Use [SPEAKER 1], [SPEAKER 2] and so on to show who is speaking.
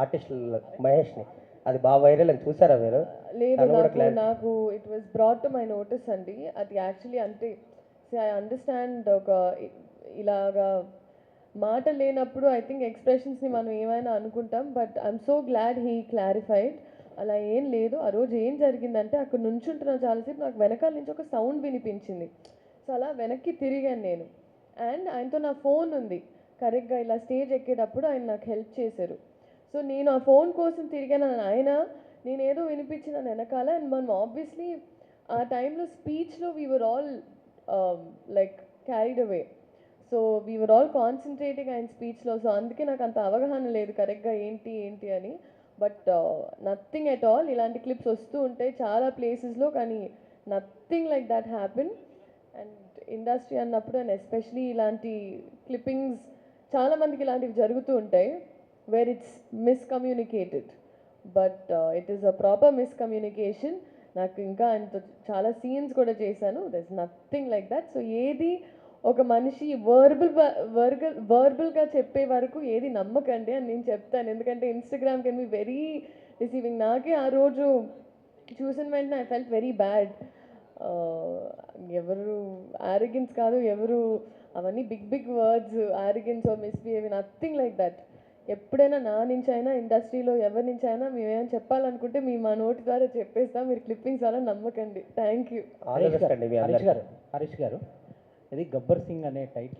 [SPEAKER 1] Artist మహేష్ని, అది బాగా viral అని చూసారా మీరు?
[SPEAKER 2] లేదు,
[SPEAKER 1] తను కూడా
[SPEAKER 2] నాకు నాకు it was brought to my notice అండి. అది యాక్చువల్లీ అంటే ఐ అండర్స్టాండ్ ఒక ఇలాగా మాట లేనప్పుడు ఐ థింక్ ఎక్స్ప్రెషన్స్ని మనం ఏమైనా అనుకుంటాం. But I'm so glad he clarified. అలా ఏం లేదు. ఆ రోజు ఏం జరిగిందంటే అక్కడ నుంచుంటున్న చాలాసేపు నాకు వెనకాల నుంచి ఒక సౌండ్ వినిపించింది. సో అలా వెనక్కి తిరిగాను నేను. అండ్ ఆయనతో నా ఫోన్ ఉంది. కరెక్ట్గా ఇలా స్టేజ్ ఎక్కేటప్పుడు ఆయన నాకు హెల్ప్ చేశారు. సో నేను ఆ ఫోన్ కోసం తిరిగాను ఆయన, నేనేదో వినిపించిన వెనకాల. అండ్ మనం ఆబ్వియస్లీ ఆ టైంలో స్పీచ్లో we were all like carried away. So we were all concentrating ఆయన స్పీచ్లో. సో అందుకే నాకు అంత అవగాహన లేదు కరెక్ట్గా ఏంటి ఏంటి అని. But nothing at all. ఇలాంటి క్లిప్స్ వస్తూ ఉంటాయి చాలా ప్లేసెస్లో, కానీ nothing like that happen. And industry అన్నప్పుడు అండ్ ఎస్పెషలీ ఇలాంటి క్లిప్పింగ్స్ చాలామందికి ఇలాంటివి జరుగుతూ ఉంటాయి where it's miscommunicated. But it is a proper miscommunication. నాకు ఇంకా అంత చాలా సీన్స్ కూడా చేశాను. There is nothing like that. So ఏది ఒక మనిషి వర్బల్గా చెప్పే వరకు ఏది నమ్మకండి అని నేను చెప్తాను. ఎందుకంటే Instagram can be very receiving. నాకే ఆ రోజు చూసిన వెంటనే ఐ ఫెల్ట్ వెరీ బ్యాడ్. ఎవరు ఆరోగెన్స్ కాదు, ఎవరు అవన్నీ big big words, arrogance or misbehave, nothing like that. ఎప్పుడైనా నా నుంచి అయినా ఇండస్ట్రీలో ఎవరి నుంచి అయినా మేమేమైనా చెప్పాలనుకుంటే మేము మా నోటి ద్వారా చెప్పేస్తాం. మీరు క్లిప్పింగ్స్ అలా నమ్మకండి. Thank you.
[SPEAKER 1] All the best అండి మీ
[SPEAKER 3] హరీష్
[SPEAKER 1] అందరికీ.
[SPEAKER 3] గారు, హరీష్ గారు, ఇది గబ్బర్ సింగ్ అనే టైటిల్